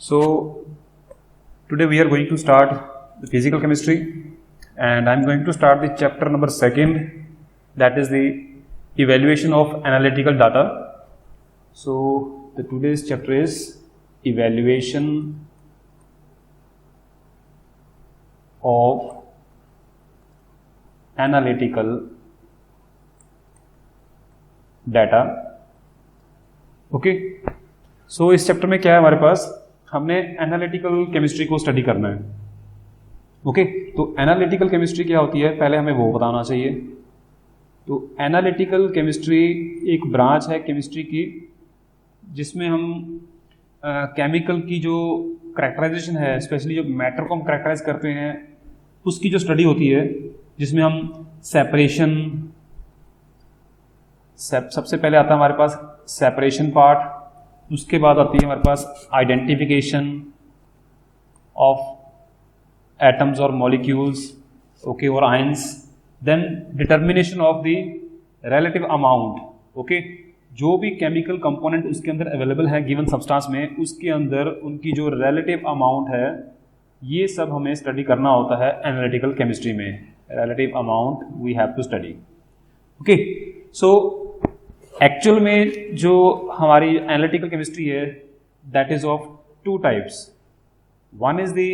So today we are going to start the physical chemistry, and I'm going to start the chapter number 2, that is the evaluation of analytical data. So the today's chapter is evaluation of analytical data. Okay, so इस chapter में क्या है हमारे पास, हमने analytical chemistry को study करना है. Okay, तो एनालिटिकल केमिस्ट्री क्या होती है पहले हमें वो बताना चाहिए. तो एनालिटिकल केमिस्ट्री एक ब्रांच है केमिस्ट्री की जिसमें हम केमिकल की जो करेक्टराइजेशन है, स्पेशली जो मैटर को हम करेक्टराइज करते हैं उसकी जो स्टडी होती है, जिसमें हम सेपरेशन, सबसे पहले आता है हमारे पास सेपरेशन पार्ट, उसके बाद आती है हमारे पास आइडेंटिफिकेशन ऑफ एटम्स और मॉलिक्यूल्स, ओके, और ions, then determination of the relative amount. Okay, जो भी केमिकल कंपोनेंट उसके अंदर अवेलेबल है गिवन सब्सटेंस में, उसके अंदर उनकी जो रिलेटिव अमाउंट है, ये सब हमें स्टडी करना होता है एनालिटिकल केमिस्ट्री में. Relative amount we have to study. Okay, so actual में जो हमारी एनालिटिकल केमिस्ट्री है that is of two types. One is the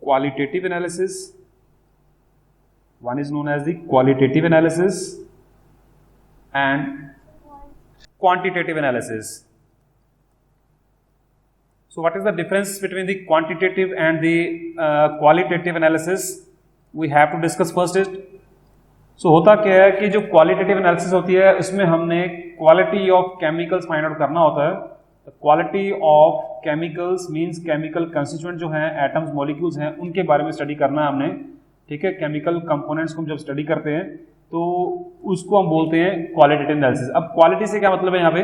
qualitative analysis, one is known as the qualitative analysis and quantitative analysis. So what is the difference between the quantitative and the qualitative analysis? We have to discuss first it. So होता क्या है कि जो qualitative analysis होती है उसमें हमने quality of chemicals find out करना होता है. Quality of chemicals means chemical constituent जो हैं, एटम्स, मॉलिक्यूल्स हैं, उनके बारे में स्टडी करना है हमने. ठीक है, केमिकल कंपोनेंट्स को हम जब स्टडी करते हैं तो उसको हम बोलते हैं क्वालिटेटिव एनालिसिस. अब क्वालिटी से क्या मतलब है यहाँ पे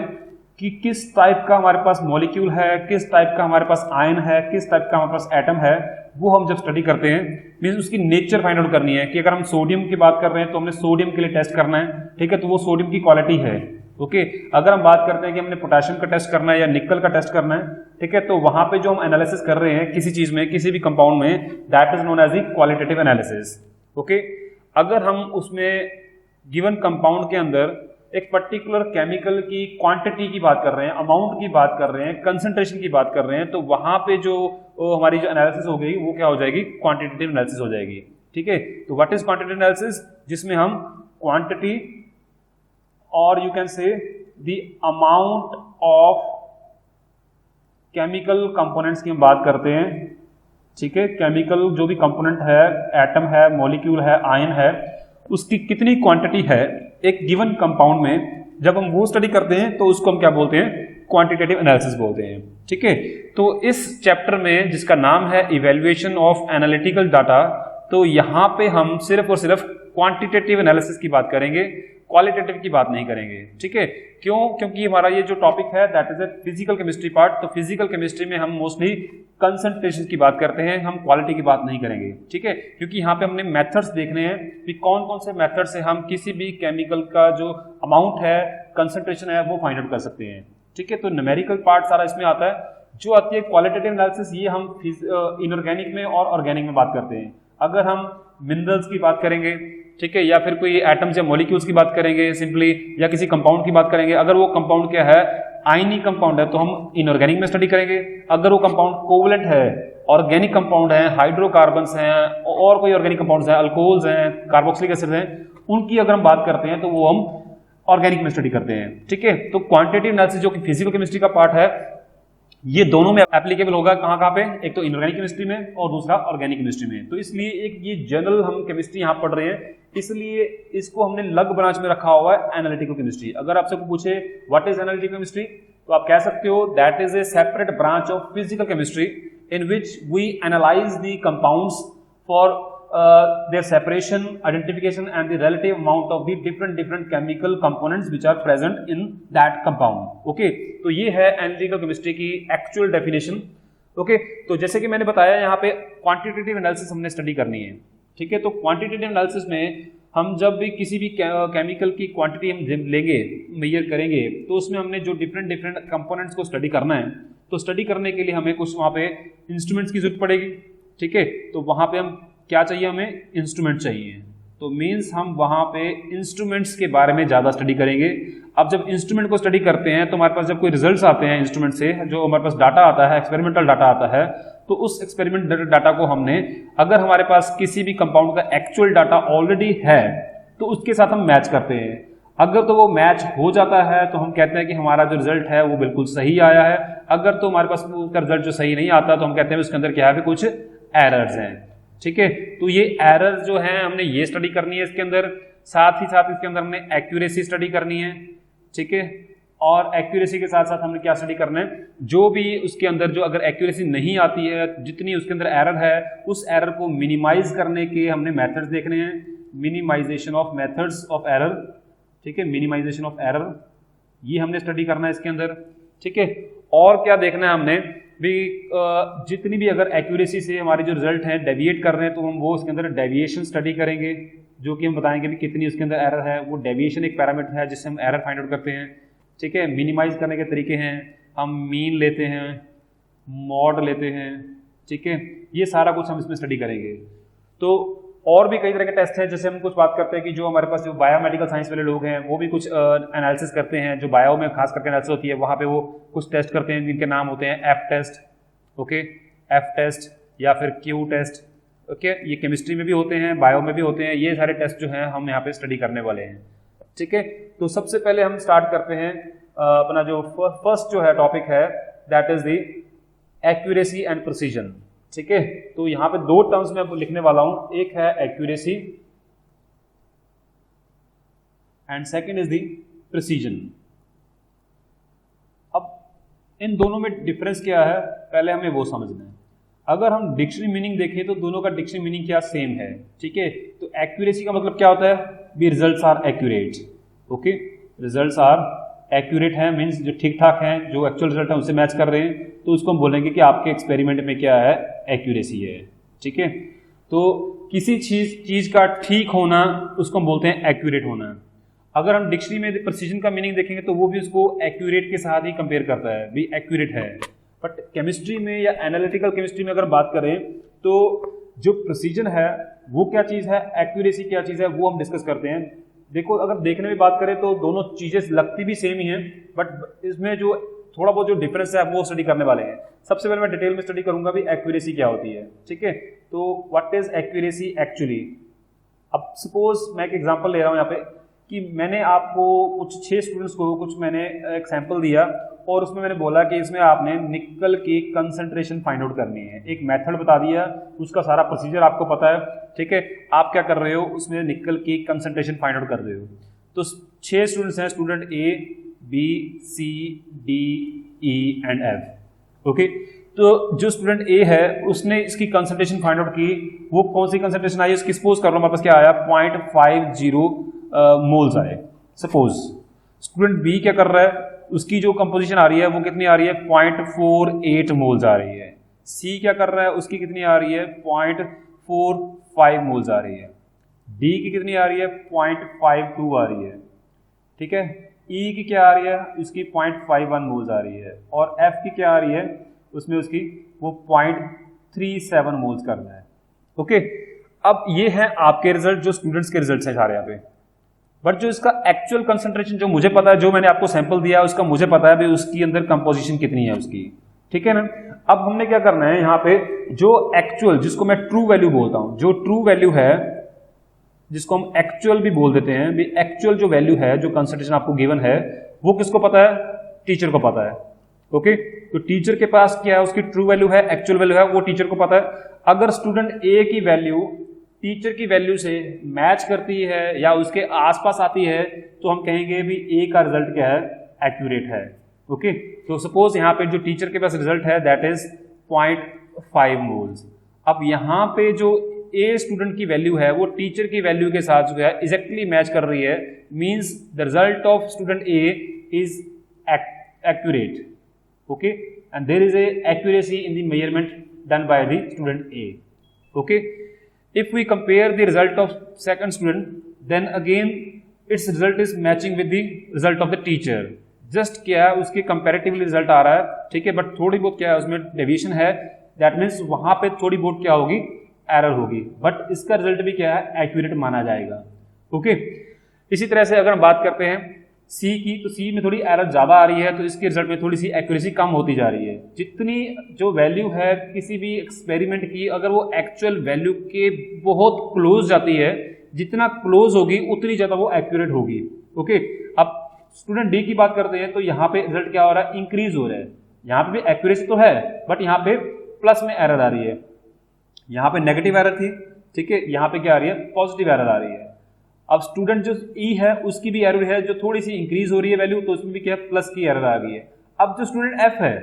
कि किस टाइप का हमारे पास मॉलिक्यूल है, किस टाइप का हमारे पास आयन है, किस टाइप का हमारे पास एटम है, वो हम जब स्टडी करते हैं मीन्स उसकी नेचर फाइंड आउट करनी है. कि अगर हम सोडियम की बात कर रहे हैं तो हमने सोडियम के लिए टेस्ट करना है, ठीक है, तो वो सोडियम की क्वालिटी है. ओके, अगर हम बात करते हैं कि हमने पोटेशियम का टेस्ट करना है या निकल का टेस्ट करना है, ठीक है, तो वहां पे जो हम एनालिसिस कर रहे हैं किसी चीज में, किसी भी कंपाउंड में, that is known as the qualitative analysis. Okay, अगर हम उसमें गिवन कंपाउंड के अंदर एक पर्टिकुलर केमिकल की क्वांटिटी की बात कर रहे हैं, अमाउंट की बात कर रहे हैं, कंसंट्रेशन की बात कर रहे हैं, तो वहां पे जो हमारी जो एनालिसिस हो गई वो क्या हो जाएगी, क्वांटिटेटिव एनालिसिस हो जाएगी. ठीक है, तो व्हाट इज क्वांटिटेटिव एनालिसिस, जिसमें हम क्वांटिटी और यू कैन से the amount of chemical components की हम बात करते हैं. ठीक है, केमिकल जो भी कंपोनेंट है, एटम है, मॉलिक्यूल है, आयन है, उसकी कितनी क्वांटिटी है एक गिवन कंपाउंड में, जब हम वो स्टडी करते हैं तो उसको हम क्या बोलते हैं, क्वांटिटेटिव एनालिसिस बोलते हैं. ठीक है, तो इस चैप्टर में जिसका नाम है इवैल्यूएशन ऑफ एनालिटिकल डाटा, तो यहाँ पे हम सिर्फ और सिर्फ क्वांटिटेटिव एनालिसिस की बात करेंगे, क्वालिटेटिव की बात नहीं करेंगे. ठीक है, क्यों? क्योंकि हमारा ये जो टॉपिक है that is a physical chemistry part. तो फिजिकल केमिस्ट्री में हम मोस्टली कंसंट्रेशन की बात करते हैं, हम क्वालिटी की बात नहीं करेंगे. ठीक है, क्योंकि यहाँ पे हमने मेथड्स देखने हैं कि कौन कौन से मेथड से हम किसी भी केमिकल का जो अमाउंट है, कंसंट्रेशन है, वो फाइंड आउट कर सकते हैं. ठीक है, तो न्यूमेरिकल पार्ट सारा इसमें आता है. जो आती है क्वालिटेटिव एनालिसिस, ये हम इनऑर्गेनिक में और ऑर्गेनिक में बात करते हैं. अगर हम मिनरल्स की बात करेंगे, ठीक है, या फिर कोई एटम्स या मॉलिक्यूल्स की बात करेंगे सिंपली, या किसी कंपाउंड की बात करेंगे, अगर वो कंपाउंड क्या है, आयनिक कंपाउंड है, तो हम इनऑर्गेनिक में स्टडी करेंगे. अगर वो कंपाउंड कोवलेंट है, ऑर्गेनिक कंपाउंड है, हाइड्रोकार्बन्स हैं और कोई ऑर्गेनिक कंपाउंड्स हैं, अल्कोहल्स हैं, कार्बोक्सिलिक एसिड हैं, उनकी अगर हम बात करते हैं तो वो हम ऑर्गेनिक में स्टडी करते हैं. ठीक है, तो क्वांटिटेटिव एनालिसिस जो कि फिजिकल केमिस्ट्री का पार्ट है, ये दोनों में एप्लीकेबल होगा. कहाँ पे, एक तो इनऑर्गेनिक केमिस्ट्री में और दूसरा ऑर्गेनिक केमिस्ट्री में. तो इसलिए एक ये जनरल हम केमिस्ट्री यहाँ पढ़ रहे हैं, इसलिए इसको हमने अलग ब्रांच में रखा हुआ है एनालिटिकल केमिस्ट्री. अगर आपसे पूछे व्हाट इज एनालिटिकल केमिस्ट्री, तो आप कह सकते हो that is a separate branch of physical chemistry in which we analyse the compounds for their separation, identification and the relative amount of the different chemical components which are present in that compound. Okay, तो ये है analytical chemistry की actual definition. Okay, तो जैसे कि मैंने बताया यहाँ पे क्वांटिटेटिव एनालिसिस हमने स्टडी करनी है. ठीक है, तो क्वांटिटेटिव एनालिसिस में हम जब भी किसी भी केमिकल की क्वांटिटी हम लेंगे, मेजर करेंगे, तो उसमें हमने जो डिफरेंट कंपोनेंट्स को स्टडी करना है, तो स्टडी करने के लिए हमें कुछ वहाँ पे इंस्ट्रूमेंट्स की जरूरत पड़ेगी, ठीक है। तो वहाँ पे हम क्या चाहिए, हमें इंस्ट्रूमेंट चाहिए, तो मीन्स हम वहाँ पे इंस्ट्रूमेंट्स के बारे में ज़्यादा स्टडी करेंगे। अब जब इंस्ट्रूमेंट को स्टडी करते हैं तो हमारे पास जब कोई रिजल्ट्स आते हैं इंस्ट्रूमेंट से, जो हमारे पास डाटा आता है, एक्सपेरिमेंटल डाटा आता है, तो उस एक्सपेरिमेंटल डाटा को हमने, अगर हमारे पास किसी भी कंपाउंड का एक्चुअल डाटा ऑलरेडी है तो उसके साथ हम मैच करते हैं। अगर तो वो मैच हो जाता है तो हम कहते हैं कि हमारा जो रिजल्ट है वो बिल्कुल सही आया है। अगर तो हमारे पास उसका रिजल्ट जो सही नहीं आता तो हम कहते हैं उसके अंदर क्या है, कुछ एरर्स हैं, ठीक है। तो ये एरर जो है हमने ये स्टडी करनी है इसके अंदर, साथ ही साथ इसके अंदर हमने एक्यूरेसी स्टडी करनी है, ठीक है। और एक्यूरेसी के साथ साथ हमने क्या स्टडी करना है, जो भी उसके अंदर जो अगर एक्यूरेसी नहीं आती है, जितनी उसके अंदर एरर है, उस एरर को मिनिमाइज करने के हमने मेथड्स देखने हैं, minimisation of methods of error, ठीक है, मिनिमाइजेशन ऑफ एरर, ये हमने स्टडी करना है इसके अंदर, ठीक है। और क्या देखना है हमने भी, जितनी भी अगर एक्यूरेसी से हमारे जो रिजल्ट हैं डेविएट कर रहे हैं तो हम वो उसके अंदर डेविएशन स्टडी करेंगे, जो कि हम बताएंगे भी कितनी उसके अंदर एरर है। वो डेविएशन एक पैरामीटर है जिससे हम एरर फाइंड आउट करते हैं, ठीक है। मिनिमाइज करने के तरीके हैं, हम मीन लेते हैं, मॉड लेते हैं, ठीक है। ये सारा कुछ हम इसमें स्टडी करेंगे। तो और भी कई तरह के टेस्ट हैं, जैसे हम कुछ बात करते हैं कि जो हमारे पास जो बायोमेडिकल साइंस वाले लोग हैं वो भी कुछ एनालिसिस करते हैं, जो बायो में खास करके एनालिसिस होती है, वहाँ पे वो कुछ टेस्ट करते हैं जिनके नाम होते हैं F test, okay, F test या फिर क्यू टेस्ट, ओके। ये केमिस्ट्री में भी होते हैं, बायो में भी होते हैं, ये सारे टेस्ट जो हैं हम यहाँ पे स्टडी करने वाले हैं, ठीक है। तो सबसे पहले हम स्टार्ट करते हैं अपना जो फर्स्ट जो है टॉपिक है, that is the accuracy and precision, ठीक है। तो यहाँ पे दो टर्म्स में लिखने वाला हूं, एक है accuracy and second is the precision. अब इन दोनों में डिफरेंस क्या है, पहले हमें वो समझना है। अगर हम डिक्शनरी मीनिंग देखें तो दोनों का डिक्शनरी मीनिंग क्या सेम है, ठीक है। तो एक्यूरेसी का मतलब क्या होता है, B results are accurate, okay, results are accurate है, मीन्स जो ठीक ठाक हैं, जो एक्चुअल रिजल्ट है उनसे मैच कर रहे हैं, तो उसको हम बोलेंगे कि आपके एक्सपेरिमेंट में क्या है, एक्यूरेसी है, ठीक है। तो किसी चीज का ठीक होना उसको हम बोलते हैं एक्यूरेट होना। अगर हम डिक्शनरी में प्रिसीजन का मीनिंग देखेंगे तो वो भी उसको एक्यूरेट के साथ ही कंपेयर करता है, भी एक्यूरेट है। बट केमिस्ट्री में या एनालिटिकल केमिस्ट्री में अगर बात करें तो जो प्रिसीजन है वो क्या चीज़ है, एक्यूरेसी क्या चीज़ है, वो हम डिस्कस करते हैं। देखो, अगर देखने में बात करें तो दोनों चीज़ें लगती भी सेम ही हैं, बट इसमें जो थोड़ा बहुत जो डिफरेंस है वो स्टडी करने वाले हैं। सबसे पहले मैं डिटेल में स्टडी करूंगा भी एक्यूरेसी क्या होती है, ठीक है। तो व्हाट इज एक्यूरेसी एक्चुअली। अब सपोज मैं एक एग्जांपल ले रहा हूं यहाँ पे कि मैंने आपको कुछ 6 स्टूडेंट्स को कुछ मैंने एक सैंपल दिया और उसमें मैंने बोला कि इसमें आपने निकल की कंसंट्रेशन फाइंड आउट करनी है। एक मेथड बता दिया, उसका सारा प्रोसीजर आपको पता है, ठीक है। आप क्या कर रहे हो, उसमें निकल की कंसंट्रेशन फाइंड आउट कर रहे हो। तो 6 स्टूडेंट्स हैं, student A, B, C, D, E and F, okay. तो जो स्टूडेंट ए है उसने इसकी कंसंट्रेशन फाइंड आउट की, वो कौन सी कंसंट्रेशन आई, उसकी सपोज कर रहा हूं हमारे पास क्या आया, 0.50 मोल्स आए सपोज। स्टूडेंट बी क्या कर रहा है, उसकी जो कंपोजिशन आ रही है वो कितनी आ रही है, 0.48 मोल्स आ रही है। सी क्या कर रहा है, उसकी कितनी आ रही है, 0.45 मोल्स आ रही है। डी की कितनी आ रही है, 0.52 आ रही है, ठीक है। ई की क्या आ रही है, उसकी 0.51 मोल्स आ रही है। और एफ की क्या आ रही है, उसमें उसकी वो 0.37 मोल्स करना है, ओके। अब ये है आपके रिजल्ट, जो स्टूडेंट्स के रिजल्ट हैं सारे यहाँ पे। बट जो इसका एक्चुअल कंसंट्रेशन जो मुझे पता है, जो मैंने आपको सैंपल दिया है उसका मुझे पता है भी उसकी अंदर कंपोजिशन कितनी है उसकी, ठीक है ना। अब हमने क्या करना है यहाँ पे, जो एक्चुअल, जिसको मैं ट्रू वैल्यू बोलता हूँ, जो ट्रू वैल्यू है जिसको हम एक्चुअल भी बोल देते हैं, भी एक्चुअल जो वैल्यू है, जो कंसंट्रेशन आपको गिवन है, वो किसको पता है, टीचर को पता है, ओके। तो टीचर के पास क्या है, उसकी ट्रू वैल्यू है, एक्चुअल वैल्यू है, वो टीचर को पता है। अगर स्टूडेंट ए की वैल्यू टीचर की वैल्यू से मैच करती है या उसके आसपास आती है तो हम कहेंगे भी ए का रिजल्ट क्या है, एक्यूरेट है, ओके। तो सपोज यहाँ पे जो टीचर के पास रिजल्ट है दैट इज 0.5 मोल्स। अब यहाँ पे जो ए स्टूडेंट की वैल्यू है वो टीचर की वैल्यू के साथ जो है एग्जैक्टली मैच कर रही है, means the result of student A is accurate, okay, and there is a accuracy in the measurement done by the student A, okay. If we compare the result of second student then again its result is matching with the result of the teacher. Just क्या है उसके comparatively result आ रहा है, ठीक है, but थोड़ी बहुत क्या है उसमें डेविएशन है, दैट मीन्स वहां पे थोड़ी बहुत क्या होगी, एरर होगी, बट इसका रिजल्ट भी क्या है, एक्यूरेट माना जाएगा। ओके, इसी तरह से अगर हम बात करते हैं सी की, तो सी में थोड़ी एरर ज्यादा आ रही है, तो इसके रिजल्ट में थोड़ी सी एक्यूरेसी कम होती जा रही है। जितनी जो वैल्यू है किसी भी एक्सपेरिमेंट की, अगर वो एक्चुअल वैल्यू के बहुत क्लोज जाती है, जितना क्लोज होगी उतनी ज्यादा वो एक्यूरेट होगी। ओके, अब स्टूडेंट डी की बात करते हैं, तो यहाँ पे रिजल्ट क्या हो रहा है, इंक्रीज हो रहा है। यहाँ पे भी एक्यूरेसी तो है, बट यहाँ पे प्लस में एरर आ रही है, यहाँ पे नेगेटिव एरर थी, ठीक है, यहाँ पे क्या आ रही है, पॉजिटिव एरर आ रही है। अब स्टूडेंट जो ई है उसकी भी एरर है, जो थोड़ी सी इंक्रीज हो रही है वैल्यू, तो उसमें भी क्या है, प्लस की एरर आ गई है। अब जो स्टूडेंट एफ है,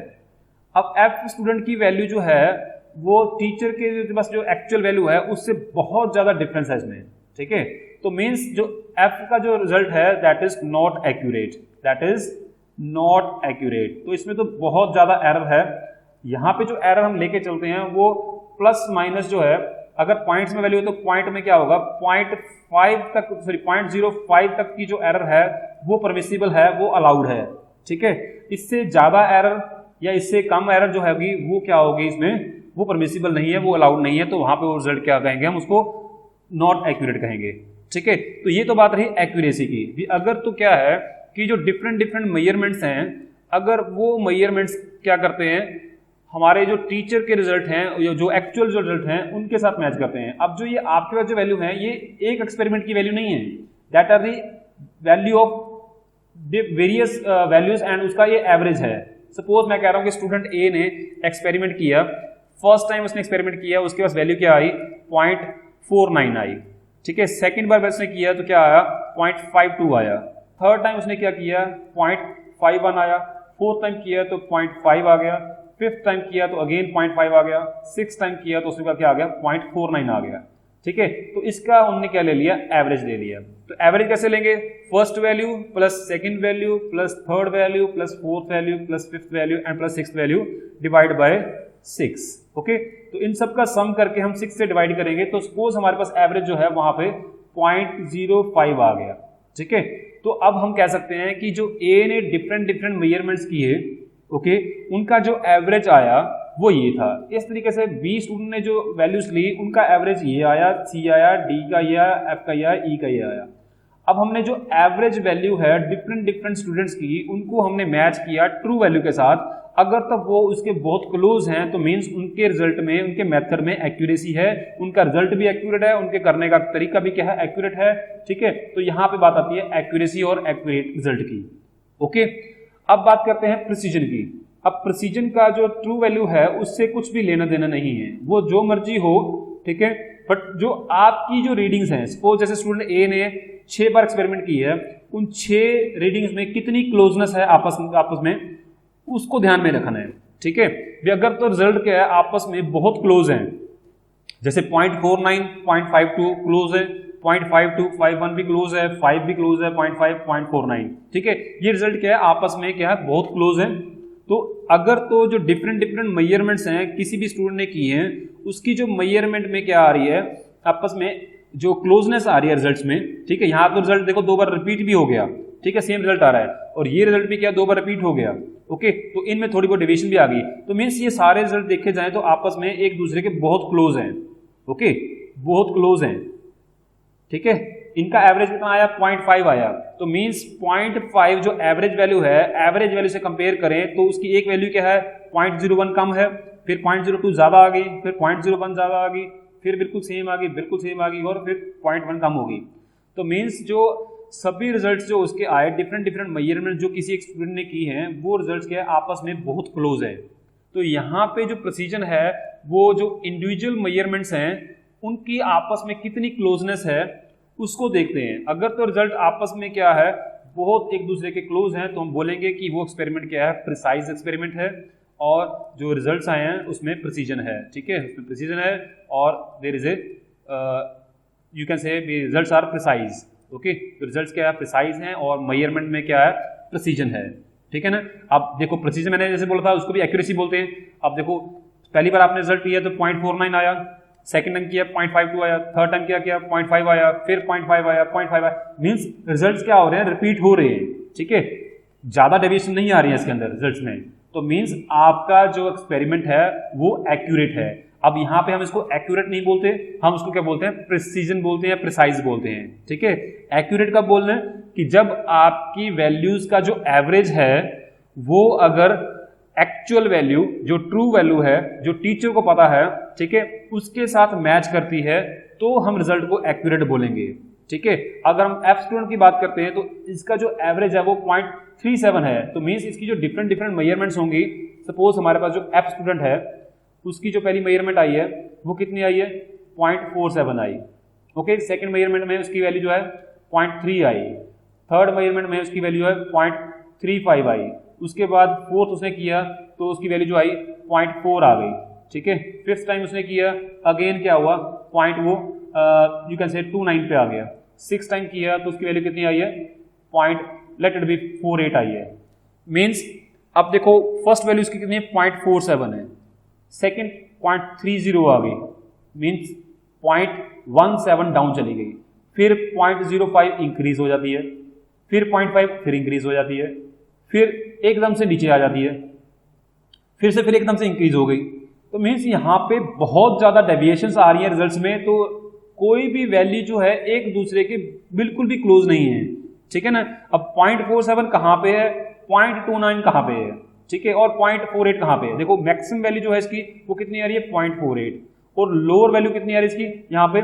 अब एफ स्टूडेंट की वैल्यू जो है वो टीचर के पास जो एक्चुअल वैल्यू है उससे बहुत ज्यादा डिफरेंस है इसमें, ठीक है। तो मीन्स जो एफ का जो रिजल्ट है that is not accurate, that is not accurate. तो इसमें तो बहुत ज्यादा एरर है। यहाँ पे जो एरर हम लेके चलते हैं वो प्लस माइनस जो है, अगर पॉइंट्स में वैल्यू है तो पॉइंट में क्या होगा, 0.5 तक, सॉरी 0.05 तक की जो एरर है वो परमिसिबल है, वो अलाउड है, ठीक है। इससे ज्यादा एरर या इससे कम एरर जो है वो क्या होगी इसमें, वो परमिसिबल नहीं है, वो अलाउड नहीं है, तो वहां पे वो रिजल्ट क्या कहेंगे, हम उसको नॉट एक्यूरेट कहेंगे, ठीक है। तो ये तो बात रही एक्यूरेसी की भी। अगर तो क्या है कि जो डिफरेंट मेजरमेंट्स हैं, अगर वो मेजरमेंट्स क्या करते हैं, हमारे जो टीचर के रिजल्ट हैं, जो एक्चुअल जो रिजल्ट हैं उनके साथ मैच करते हैं। अब जो ये आपके पास जो वैल्यू है ये एक एक्सपेरिमेंट की वैल्यू नहीं है, that are the value of various values and उसका ये एवरेज है। सपोज मैं कह रहा हूं कि स्टूडेंट ए ने एक्सपेरिमेंट किया, फर्स्ट टाइम उसने एक्सपेरिमेंट किया, उसके पास वैल्यू क्या आई, 0.49 आई, ठीक है। सेकेंड बार उसने किया तो क्या आया, 0.52 आया। थर्ड टाइम उसने क्या किया, 0.51 आया। फोर्थ टाइम किया तो 0.5 आ गया। फिफ्थ टाइम किया तो अगेन 0.5 आ गया। सिक्स टाइम किया तो उसके बाद क्या आ गया, 0.49 आ गया, ठीक है। तो इसका उन्होंने क्या ले लिया, एवरेज ले लिया। तो एवरेज कैसे लेंगे, first value plus second value plus third value plus fourth value plus fifth value and plus sixth value divide by 6। Okay, तो इन सब का सम करके हम 6 से डिवाइड करेंगे, तो सपोज हमारे पास एवरेज जो है वहां पे 0.05 आ गया, ठीक है। तो अब हम कह सकते हैं कि जो ए ने डिफरेंट मेजरमेंट्स किए, ओके, उनका जो एवरेज आया वो ये था। इस तरीके से बी स्टूडेंट ने जो वैल्यूज ली उनका एवरेज ये आया, सी आया, डी का ये आया, एफ का ये आया, ई का ये आया। अब हमने जो एवरेज वैल्यू है डिफरेंट स्टूडेंट्स की, उनको हमने मैच किया ट्रू वैल्यू के साथ। अगर तब वो उसके बहुत क्लोज हैं तो मीन्स उनके रिजल्ट में, उनके मेथड में एक्यूरेसी है, उनका रिजल्ट भी एक्यूरेट है, उनके करने का तरीका भी क्या है, एक्यूरेट है, ठीक है। तो यहाँ पे बात आती है एक्यूरेसी और एक्यूरेट रिजल्ट की। ओके, अब बात करते हैं प्रिसीजन की। अब प्रिसीजन का जो ट्रू वैल्यू है उससे कुछ भी लेना देना नहीं है, वो जो मर्जी हो, ठीक है। बट जो आपकी जो रीडिंग्स हैं, सपोज जैसे स्टूडेंट ए ने 6 बार एक्सपेरिमेंट की है, उन 6 रीडिंग्स में कितनी क्लोजनेस है आपस में उसको ध्यान में रखना है, ठीक है। अगर तो रिजल्ट क्या है, आपस में बहुत क्लोज हैं, जैसे 0.49, 0.52 क्लोज है, 0.52, 51 भी क्लोज है, 5 भी क्लोज है, 0.5, 0.49, ठीक है। ये रिजल्ट क्या है, आपस में क्या है, बहुत क्लोज है। तो अगर तो जो डिफरेंट मेजरमेंट्स हैं किसी भी स्टूडेंट ने की हैं, उसकी जो मेजरमेंट में क्या आ रही है, आपस में जो क्लोजनेस आ रही है रिजल्ट्स में, ठीक है। यहाँ तो रिजल्ट देखो 2 बार रिपीट भी हो गया, ठीक है, सेम रिजल्ट आ रहा है, और ये रिजल्ट भी क्या 2 बार रिपीट हो गया। ओके, तो इनमें थोड़ी बहुत डेविएशन भी आ गई। तो मीन्स ये सारे रिजल्ट देखे जाएं तो आपस में एक दूसरे के बहुत क्लोज हैं, ओके, बहुत क्लोज हैं, ठीक है। इनका एवरेज कितना आया, 0.5 आया। तो मीन्स 0.5 जो एवरेज वैल्यू है, एवरेज वैल्यू से कंपेयर करें तो उसकी एक वैल्यू क्या है, 0.01 कम है, फिर 0.02 ज्यादा आ गई, फिर 0.01 ज्यादा आ गई, फिर बिल्कुल सेम आ गई, बिल्कुल सेम आ गई, और फिर 0.1 कम हो गई। तो मीन्स जो सभी रिजल्ट्स जो उसके आए, डिफरेंट मेजरमेंट जो किसी एक स्टूडेंट ने की हैं, वो रिजल्ट्स क्या है, आपस में बहुत क्लोज है। तो यहाँ पे जो प्रिसीजन है, वो जो इंडिविजुअल मेजरमेंट्स हैं उनकी आपस में कितनी क्लोजनेस है उसको देखते हैं। अगर तो रिजल्ट आपस में क्या है, बहुत एक दूसरे के क्लोज हैं, तो हम बोलेंगे कि वो एक्सपेरिमेंट क्या है, प्रिसाइज एक्सपेरिमेंट है, और जो रिजल्ट्स आए हैं उसमें प्रिसीजन है, ठीक है, उसमें प्रिसीजन है, और there is a you can say results are precise. Okay, तो रिजल्ट्स क्या है, प्रिसाइज हैं, और मेजरमेंट में क्या है, प्रिसीजन है, ठीक है ना। अब देखो प्रिसीजन मैंने जैसे बोला था उसको भी एक्यूरेसी बोलते हैं। अब देखो पहली बार आपने रिजल्ट लिया तो 0.49 आया, सेकंड टाइम किया 0.52 आया, थर्ड टाइम क्या किया 0.5 आया, फिर 0.5 आया, 0.5 आया, मींस रिजल्ट्स क्या हो रहे हैं, रिपीट हो रहे हैं, ठीक है, ज्यादा डेविएशन नहीं आ रही है इसके अंदर रिजल्ट्स में, तो मींस आपका जो एक्सपेरिमेंट है वो एक्यूरेट है। अब यहाँ पे हम इसको एक्यूरेट नहीं बोलते, हम उसको क्या बोलते हैं, प्रिसीजन बोलते हैं, प्रिसाइज बोलते हैं, ठीक है। एक्यूरेट कब बोल रहे हैं कि जब आपकी वैल्यूज का जो एवरेज है वो अगर एक्चुअल वैल्यू, जो ट्रू वैल्यू है, जो टीचर को पता है, ठीक है, उसके साथ मैच करती है तो हम रिजल्ट को एक्यूरेट बोलेंगे, ठीक है। अगर हम एफ स्टूडेंट की बात करते हैं तो इसका जो एवरेज है वो 0.37 है, तो मींस इसकी जो डिफरेंट डिफरेंट मेजरमेंट्स होंगी, सपोज हमारे पास जो एफ स्टूडेंट है उसकी जो पहली मेजरमेंट आई है वो कितनी आई है, 0.47 आई, ओके। सेकंड मेजरमेंट में उसकी वैल्यू जो है 0.3 आई, थर्ड मेजरमेंट में उसकी वैल्यू है 0.35 आई, उसके बाद फोर्थ उसने किया तो उसकी वैल्यू जो आई 0.4 आ गई, ठीक है। फिफ्थ टाइम उसने किया, अगेन क्या हुआ, पॉइंट वो यू कैन से 29 पे आ गया। सिक्स टाइम किया तो उसकी वैल्यू कितनी आई है, लेट इट बी 48 आई है। मींस अब देखो फर्स्ट वैल्यू इसकी कितनी है, 0.47 है, सेकंड 0.30 आ गई, मींस 0.17 डाउन चली गई, फिर 0.05 इंक्रीज हो जाती है, फिर 0.5 फिर इंक्रीज हो जाती है, फिर एकदम से नीचे आ जाती है, फिर एकदम से इंक्रीज हो गई। तो मीन्स यहाँ पे बहुत ज्यादा डेविएशंस आ रही है रिजल्ट्स में, तो कोई भी वैल्यू जो है एक दूसरे के बिल्कुल भी क्लोज नहीं है, ठीक है ना। अब 0.47 कहाँ पे है, 0.29 कहाँ पे है, ठीक है, और 0.48 कहाँ पे है। देखो मैक्सिमम वैल्यू जो है इसकी वो कितनी आ रही है, 0.48, और लोअर वैल्यू कितनी आ रही है इसकी यहाँ पे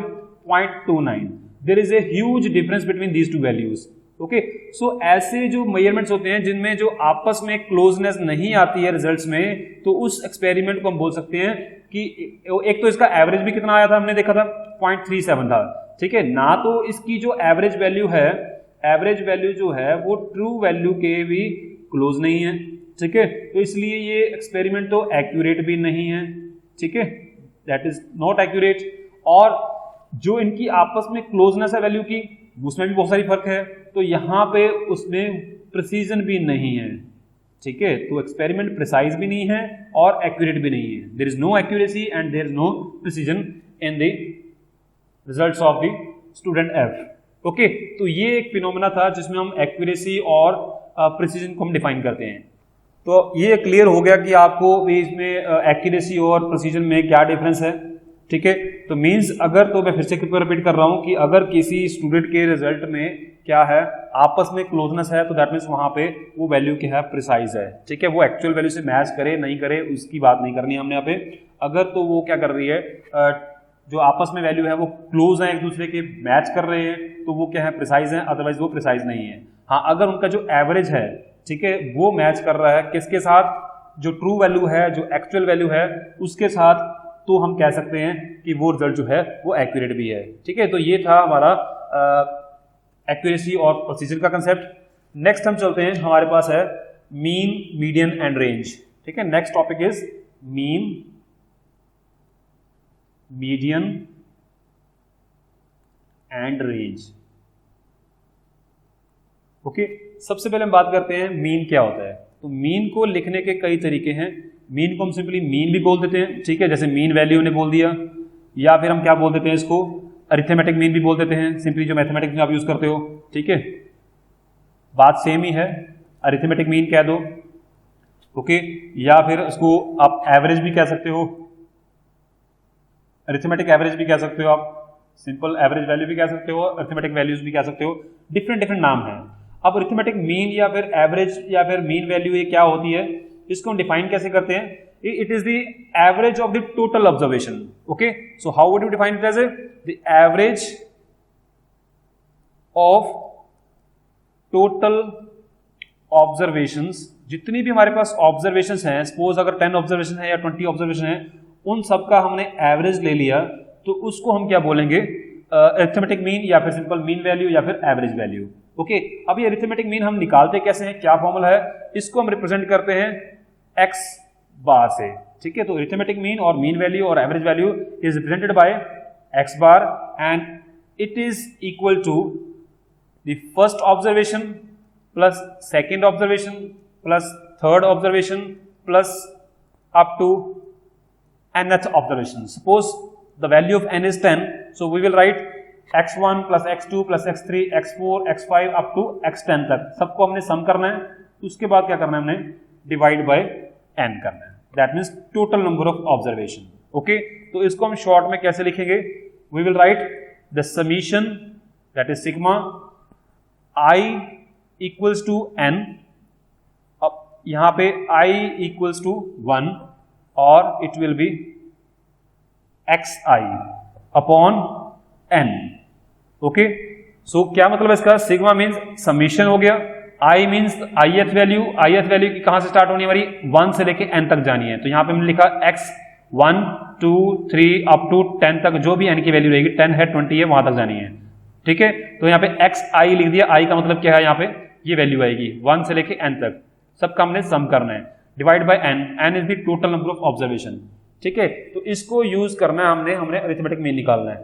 0.29। There is a huge difference between these two values, okay. So ऐसे जो मेजरमेंट्स होते हैं जिनमें जो आपस में क्लोजनेस नहीं आती है रिजल्ट्स में, तो उस एक्सपेरिमेंट को हम बोल सकते हैं कि एक तो इसका एवरेज भी कितना आया था, हमने देखा था 0.37 था, ठीक है ना। तो इसकी जो एवरेज वैल्यू है, एवरेज वैल्यू जो है वो ट्रू वैल्यू के भी क्लोज नहीं है, ठीक है। तो इसलिए ये एक्सपेरिमेंट तो एक्यूरेट भी नहीं है, ठीक है, दैट इज नॉट एक्यूरेट। और जो इनकी आपस में क्लोजनेस है वैल्यू की, उसमें भी बहुत सारी फर्क है, तो यहां पे उसमें प्रिसीजन भी नहीं है, ठीक है। तो एक्सपेरिमेंट प्रिसाइज भी नहीं है और एक्यूरेट भी नहीं है, there is no accuracy and there is no precision in the results of the student F, okay. तो ये एक फिनोमेना था जिसमें हम एक्यूरेसी और प्रिसीजन को हम डिफाइन करते हैं। तो ये क्लियर हो गया कि आपको इसमें एक्यूरेसी और प्रिसीजन में क्या डिफरेंस है, ठीक है। तो मींस अगर, तो मैं फिर से रिपीट कर रहा हूं कि अगर किसी स्टूडेंट के रिजल्ट में क्या है, आपस में क्लोजनेस है, तो दैट मीन्स वहां पे वो वैल्यू क्या है, प्रिसाइज है, ठीक है। वो एक्चुअल वैल्यू से मैच करे नहीं करे उसकी बात नहीं करनी हमने यहाँ पे। अगर तो वो क्या कर रही है, जो आपस में वैल्यू है वो क्लोज है, एक दूसरे के मैच कर रहे हैं, तो वो क्या है, प्रिसाइज है, अदरवाइज वो प्रिसाइज नहीं है। हाँ, अगर उनका जो एवरेज है, ठीक है, वो मैच कर रहा है किसके साथ, जो ट्रू वैल्यू है, जो एक्चुअल वैल्यू है उसके साथ, तो हम कह सकते हैं कि वो रिजल्ट जो है वो एक्यूरेट भी है, ठीक है। तो ये था हमारा एक्यूरेसी और प्रिसीजन का कंसेप्ट। नेक्स्ट हम चलते हैं, हमारे पास है मीन, मीडियन एंड रेंज, ठीक है। Next topic is mean, median and range, okay. सबसे पहले हम बात करते हैं मीन क्या होता है। तो मीन को लिखने के कई तरीके हैं। मीन को हम सिंपली मीन भी बोल देते हैं, ठीक है, जैसे मीन वैल्यू ने बोल दिया, या फिर हम क्या बोल देते हैं इसको, अरिथमेटिक मीन भी बोल देते हैं, सिंपली जो मैथमेटिक्स में आप यूज करते हो, ठीक है, बात सेम ही है, अरिथमेटिक मीन कह दो, ओके। या फिर उसको आप एवरेज भी कह सकते हो, अरिथमेटिक एवरेज भी कह सकते हो, आप सिंपल एवरेज वैल्यू भी कह सकते हो, अरिथमेटिक वैल्यूज भी कह सकते हो, डिफरेंट डिफरेंट नाम है। अब अरिथमेटिक मीन या फिर एवरेज या फिर मीन वैल्यू ये क्या होती है, इसको हम डिफाइन कैसे करते हैं, it is the average of the total observation, okay. So how would you define it as the average of total observations. जितनी भी हमारे पास ऑब्जर्वेशंस हैं, सपोज अगर 10 ऑब्जर्वेशन है या 20 ऑब्जर्वेशन है, उन सबका हमने एवरेज ले लिया, तो उसको हम क्या बोलेंगे, अरिथमेटिक मीन या फिर सिंपल मीन वैल्यू या फिर एवरेज वैल्यू, ओके। अब ये अरिथमेटिक मीन हम निकालते कैसे हैं, क्या फॉर्मूला है, इसको हम रिप्रेजेंट करते हैं x बार से, ठीक है। तो अरिथमेटिक मीन और मीन वैल्यू और average value is represented by x bar and it is equal to the first observation plus second observation plus third observation plus up to nth observation. Suppose the value of n is 10, so we will write x1 plus x2 plus x3 x4 x5 up to x10 तक सबको हमने सम करना है, उसके बाद क्या करना है हमने डिवाइड बाय n करना है, that means total number of observation. Okay, तो इसको हम शॉर्ट में कैसे लिखेंगे, we will write the summation that is sigma i equals to n, अब यहां पे i इक्वल्स टू 1 और it will be xi upon n। Okay, so क्या मतलब है इसका, सिग्मा मीन्स समीशन हो गया, i मीन्स ith वैल्यू की कहां से स्टार्ट होनी है हमारी 1 से लेके n तक जानी है, तो यहां पे हमने लिखा x 1 2 3 अप टू 10 तक, जो भी n की वैल्यू रहेगी 10 है 20 है वहां तक जानी है। ठीक है, तो यहाँ पे xi लिख दिया, i का मतलब क्या है, यहाँ पे ये वैल्यू आएगी 1 से लेके n तक, सबका हमने सम करना है, divide by n is the total number of observation. ठीक है, तो इसको यूज करना है हमने अरिथमेटिक मीन निकालना है।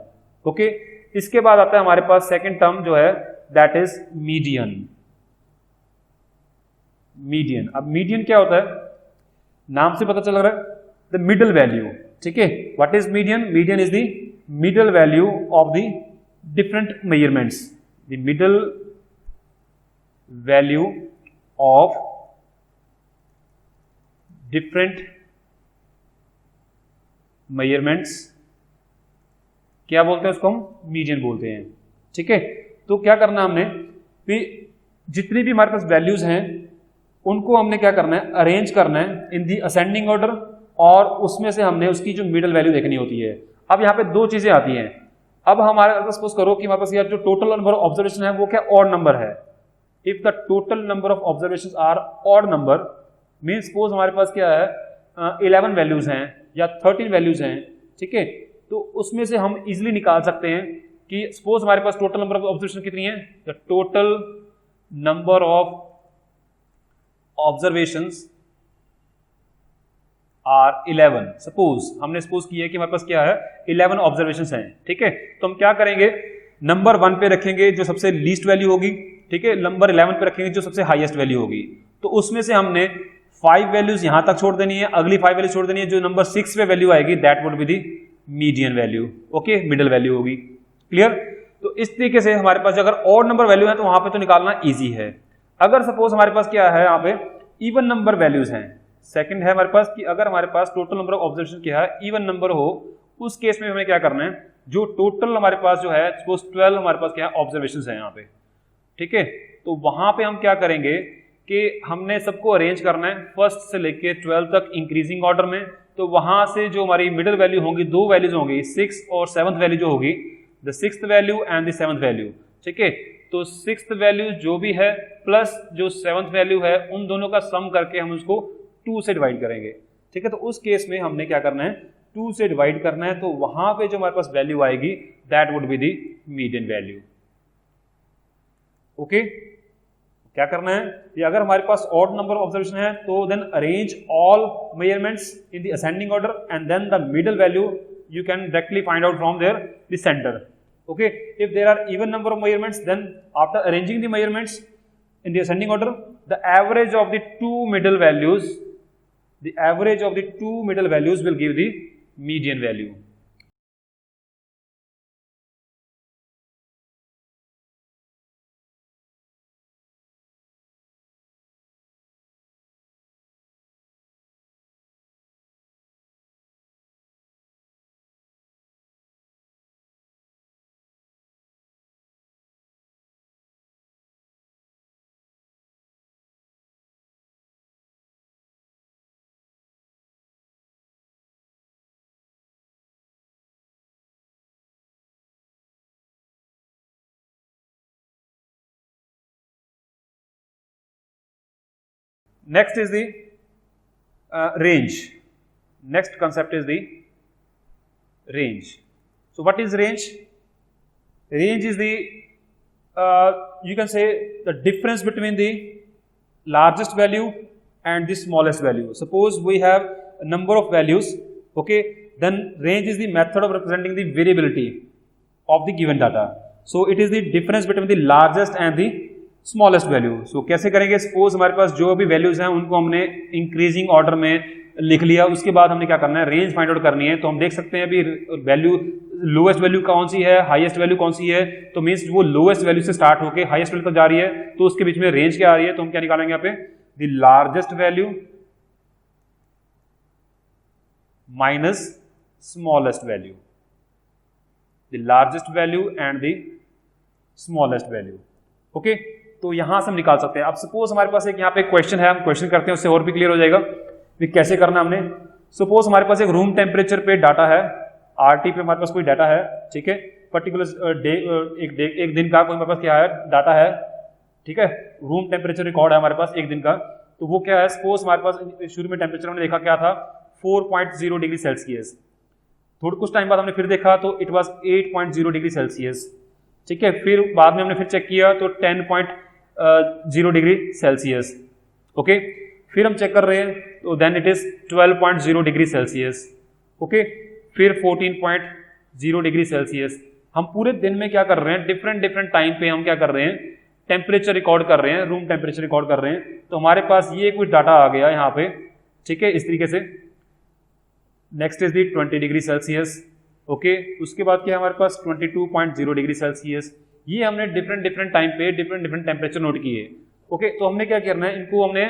ओके, इसके बाद आता है हमारे पास सेकंड टर्म जो है दैट इज मीडियन। अब मीडियन क्या होता है, नाम से पता चल रहा है, द मिडल वैल्यू। ठीक है, what is median, median is the middle value of the different measurements, the middle value of different measurements, क्या बोलते हैं उसको, हम मीडियन बोलते हैं। ठीक है, तो क्या करना हमने, जितनी भी हमारे पास वैल्यूज हैं उनको हमने क्या करना है, अरेंज करना है इन दी असेंडिंग ऑर्डर, और उसमें से हमने उसकी जो मिडल वैल्यू देखनी होती है। अब यहाँ पे दो चीजें आती हैं, अब हमारे सपोज करो कि हमारे पास यार जो टोटल नंबर ऑफ ऑब्जर्वेशन है वो क्या ऑड नंबर है, if the total number of observation are odd number, mean suppose हमारे पास क्या है 11 वैल्यूज हैं या 13 वैल्यूज हैं। ठीक है, तो उसमें से हम इजिली निकाल सकते हैं कि सपोज हमारे पास टोटल नंबर ऑफ ऑब्जर्वेशन कितनी है, the total number of observations are 11। Suppose हमने सपोज किया है कि हमारे पास क्या है 11 ऑब्जर्वेशंस हैं। ठीक है, तो हम क्या करेंगे, नंबर 1 पे रखेंगे जो सबसे लीस्ट वैल्यू होगी, ठीक है, नंबर 11 पे रखेंगे जो सबसे हाईएस्ट वैल्यू होगी, तो उसमें से हमने 5 वैल्यूज यहां तक छोड़ देनी है, अगली 5 वैल्यू छोड़ देनी है, जो नंबर 6 पे वैल्यू आएगी that would be the median value. Okay, middle value होगी। क्लियर, तो इस तरीके से हमारे पास अगर ऑड नंबर वैल्यू है तो वहां पे तो निकालना इजी है। अगर सपोज हमारे पास क्या है, यहाँ पे इवन नंबर वैल्यूज हैं, सेकंड है हमारे पास कि अगर हमारे पास टोटल नंबर ऑफ ऑब्जर्वेशन क्या है इवन नंबर हो, उस केस में हमें क्या करना है, जो टोटल हमारे पास जो है सपोज 12 हमारे पास क्या है ऑब्जर्वेशंस है यहाँ पे। ठीक है, तो वहां पे हम क्या करेंगे कि हमने सबको अरेंज करना है फर्स्ट से लेके 12 तक इंक्रीजिंग ऑर्डर में, तो वहां से जो हमारी मिडिल वैल्यू होंगी, दो वैल्यूज होंगी 6 और 7th वैल्यू जो होगी, the 6th value and the 7th value. ठीक है, तो 6th वैल्यू जो भी है प्लस जो 7th वैल्यू है उन दोनों का सम करके हम उसको 2 से डिवाइड करेंगे। ठीक है, तो उस केस में हमने क्या करना है, 2 से डिवाइड करना है, तो वहां पे जो हमारे पास वैल्यू आएगी that would be the median value. Okay, क्या करना है, ये अगर हमारे पास ऑड नंबर ऑब्जर्वेशन है तो then arrange all measurements in the ascending order and then the middle value you can directly find out from there the center. Okay, if there are even number of measurements, then after arranging the measurements in the ascending order, the average of the two middle values will give the median value. Next is the range. Next concept is the range. So what is range? Range is the you can say the difference between the largest value and the smallest value. Suppose we have a number of values, okay, then range is the method of representing the variability of the given data. So it is the difference between the largest and the smallest value. So कैसे करेंगे, suppose हमारे पास जो भी values हैं उनको हमने increasing order में लिख लिया। उसके बाद हमने क्या करना है, रेंज फाइंड आउट करनी है। तो हम देख सकते हैं अभी वैल्यू, लोएस्ट वैल्यू कौन सी है, हाईएस्ट वैल्यू कौन सी है, तो मीन्स वो लोएस्ट वैल्यू से स्टार्ट होकर हाईएस्ट वैल्यू तक जा रही है, तो उसके बीच में रेंज क्या आ रही है, तो हम क्या निकालेंगे यहाँ पे, the largest value minus smallest value, the largest value and the smallest value. Okay, तो यहां से हम निकाल सकते हैं। अब सपोज हमारे पास एक यहाँ पे क्वेश्चन है, हम क्वेश्चन करते हैं, उससे और भी क्लियर हो जाएगा कि कैसे करना हमने। सपोज हमारे पास एक रूम टेम्परेचर पे डाटा है, आरटी पे हमारे पास कोई डाटा है, ठीक है, पर्टिकुलर डे, एक दिन का कोई हमारे पास क्या है, डाटा है, ठीक है, रूम टेम्परेचर रिकॉर्ड है हमारे पास एक दिन का। तो वो क्या है, सपोज हमारे पास शुरू में टेम्परेचर हमने देखा क्या था, 4.0 डिग्री सेल्सियस। थोड़ा कुछ टाइम बाद हमने फिर देखा तो इट वाज 8.0 डिग्री सेल्सियस, ठीक है। फिर बाद में हमने फिर चेक किया तो 10.0 डिग्री सेल्सियस। ओके, फिर हम चेक कर रहे हैं तो then it is 12.0 degree Celsius. Okay, फिर 14.0 डिग्री सेल्सियस। हम पूरे दिन में क्या कर रहे हैं, डिफरेंट डिफरेंट टाइम पे हम क्या कर रहे हैं, टेम्परेचर रिकॉर्ड कर रहे हैं, रूम टेम्परेचर रिकॉर्ड कर रहे हैं। तो हमारे पास ये कुछ डाटा आ गया यहाँ पे, ठीक है, इस तरीके से। Next is the 20 degree Celsius. Okay, उसके बाद क्या है हमारे पास 22.0 डिग्री सेल्सियस। ये हमने डिफरेंट डिफरेंट टाइम पे डिफरेंट डिफरेंट टेम्परेचर नोट किए। ओके, तो हमने क्या करना है, इनको हमने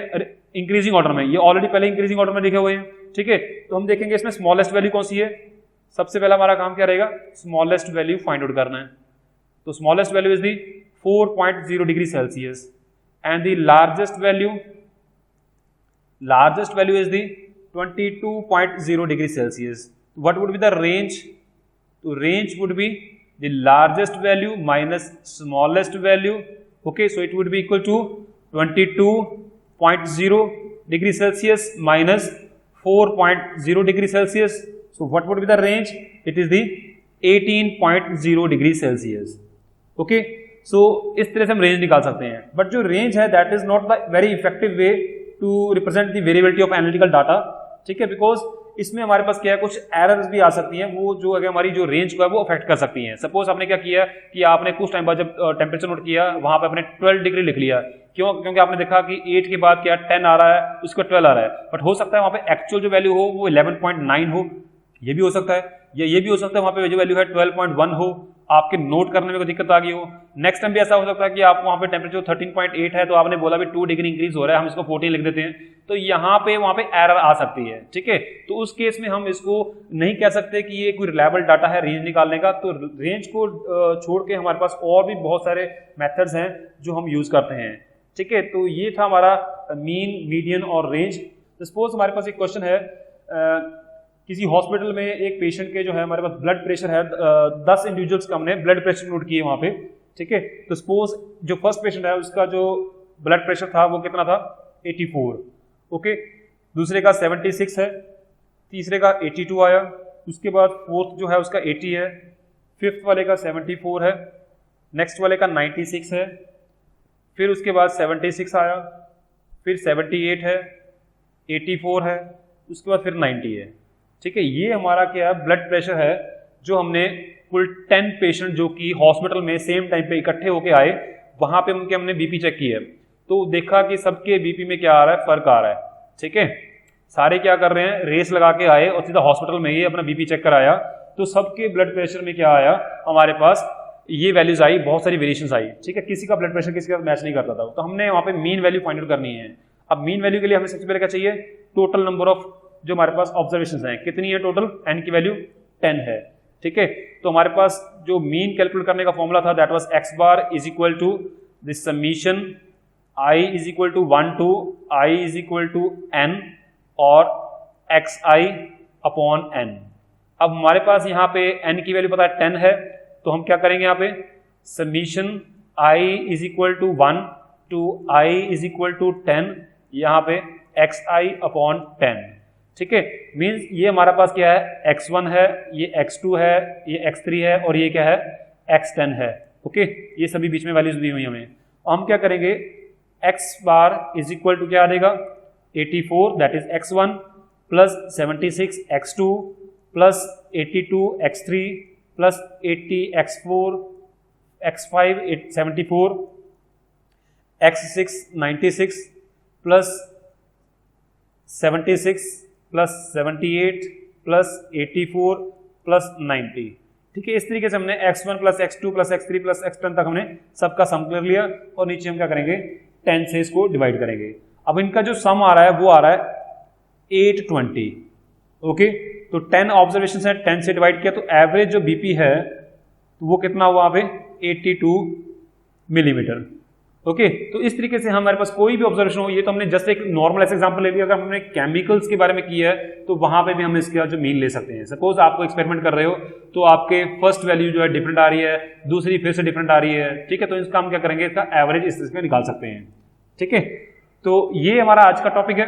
इंक्रीजिंग ऑर्डर में, ये ऑलरेडी पहले इंक्रीजिंग ऑर्डर में लिखे हुए हैं, ठीक है। तो हम देखेंगे इसमें स्मॉलेस्ट वैल्यू कौन सी है। सबसे पहला हमारा काम क्या रहेगा, स्मॉलेस्ट वैल्यू फाइंड आउट करना है। तो smallest value is the 4.0 degree Celsius and the largest value is the 22.0 degree Celsius. What would be the range, तो range would be the largest value minus smallest value. Okay, so it would be equal to 22.0 degree Celsius minus 4.0 degree Celsius. So what would be the range, it is the 18.0 degree Celsius. Okay, so इस तरह से हम range निकाल सकते हैं। But जो range है that is not the very effective way to represent the variability of analytical data, ठीक है, बिकॉज इसमें हमारे पास क्या है, कुछ एरर्स भी आ सकती हैं, वो जो अगर हमारी जो रेंज को है वो अफेक्ट कर सकती हैं। सपोज आपने क्या किया कि आपने कुछ टाइम बाद जब टेम्परेचर नोट किया वहां पे आपने 12 डिग्री लिख लिया, क्यों, क्योंकि आपने देखा कि 8 के बाद क्या 10 आ रहा है, उसका 12 आ रहा है, बट हो सकता है वहां पे एक्चुअल जो वैल्यू हो वो 11.9 हो, ये भी हो सकता है, या ये भी हो सकता है वहां पे जो वैल्यू है 12.1 हो, आपके नोट करने में कोई दिक्कत आ गई हो। नेक्स्ट टाइम भी ऐसा हो सकता है कि आप वहां पे टेम्परेचर 13.8 है तो आपने बोला भी 2 डिग्री इंक्रीज हो रहा है, हम इसको 14 लिख देते हैं, तो यहाँ पे वहां पे एरर आ सकती है, ठीक है। तो उस केस में हम इसको नहीं कह सकते कि ये कोई रिलायबल डाटा है रेंज निकालने का। तो रेंज को छोड़ के हमारे पास और भी बहुत सारे मेथड्स हैं जो हम यूज करते हैं, ठीक है। तो ये था हमारा मीन, मीडियन और रेंज। सपोज हमारे पास एक क्वेश्चन है, किसी हॉस्पिटल में एक पेशेंट के जो है हमारे पास ब्लड प्रेशर है, 10 इंडिविजुअल्स का हमने ब्लड प्रेशर नोट किए वहां पे, ठीक है। तो सपोज जो फर्स्ट पेशेंट है उसका जो ब्लड प्रेशर था वो कितना था, 84। ओके, दूसरे का 76 है, तीसरे का 82 आया, उसके बाद फोर्थ जो है उसका 80 है, फिफ्थ वाले का 74 है, नेक्स्ट वाले का 96 है, फिर उसके बाद 76 आया, फिर 78 है, 84 है, उसके बाद फिर 90 है, ठीक है। ये हमारा क्या है, ब्लड प्रेशर है जो हमने कुल 10 पेशेंट जो कि हॉस्पिटल में सेम टाइम पे इकट्ठे होके आए, वहां पे उनके हमने बीपी चेक की है, तो देखा कि सबके बीपी में क्या आ रहा है, फर्क आ रहा है, ठीक है। सारे क्या कर रहे हैं, रेस लगा के आए और सीधा हॉस्पिटल में ही अपना बीपी चेक कराया, तो सबके ब्लड प्रेशर में क्या आया, हमारे पास ये वैल्यूज आई, बहुत सारी वेरिएशंस आई, ठीक है। किसी का ब्लड प्रेशर किसी का मैच नहीं करता था, तो हमने वहां पे मीन वैल्यू फाइंड आउट करनी है। अब मीन वैल्यू के लिए हमें सबसे पहले क्या चाहिए, टोटल नंबर ऑफ जो हमारे पास ऑब्जर्वेशंस हैं कितनी है, टोटल n की वैल्यू 10 है, ठीक है। तो हमारे पास जो मीन कैलकुलेट करने का फॉर्मूला था that was x bar is equal to the summation i is equal to 1 to i is equal to n और xi अपॉन n। अब हमारे पास यहाँ पे n की वैल्यू पता है 10 है, तो हम क्या करेंगे यहाँ पे, summation i is equal to 1 to i is equal to 10, यहाँ पे xi अपॉन 10, ठीक है। मीन्स ये हमारा पास क्या है, x1 है, ये x2 है, ये x3 है और ये क्या है, x10 है, ओके। ये सभी बीच में वैल्यूज दी हुई हमें। हम क्या करेंगे, x bar is equal to क्या आ जाएगा, 84 that is x1 plus 76 x2 plus 82 x3 plus 80 x4 x5 74 x6 96 plus 76 plus 78 plus 84 plus 90। ठीक है, इस तरीके से हमने x1 plus x2 plus x3 plus x10 तक हमने सबका सम कर लिया और नीचे हम क्या करेंगे 10 से इसको डिवाइड करेंगे। अब इनका जो सम आ रहा है वो आ रहा है 820। ओके, तो 10 ऑब्जर्वेशन है, 10 से डिवाइड किया तो एवरेज जो बीपी है तो वो कितना हुआ वहां पे 82 मिलीमीटर। ओके, तो इस तरीके से हमारे पास कोई भी ऑब्जर्वेशन हो, ये तो हमने जस्ट एक नॉर्मल ऐसे एग्जांपल ले लिया। अगर हमने केमिकल्स के बारे में किया है तो वहां पे भी हम इसका जो मीन ले सकते हैं। सपोज आपको एक्सपेरिमेंट कर रहे हो तो आपके फर्स्ट वैल्यू जो है डिफरेंट आ रही है, दूसरी फिर से डिफरेंट आ रही है। ठीक है, तो इसका हम क्या करेंगे, इसका एवरेज इस तरह से निकाल सकते हैं। ठीक है, तो ये हमारा आज का टॉपिक है।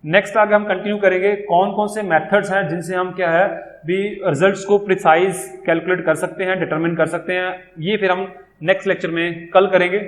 नेक्स्ट आगे हम कंटिन्यू करेंगे कौन कौन से मेथड्स हैं जिनसे हम क्या है भी रिजल्ट्स को प्रिसाइज कैलकुलेट कर सकते हैं, डिटरमिन कर सकते हैं। ये फिर हम नेक्स्ट लेक्चर में कल करेंगे।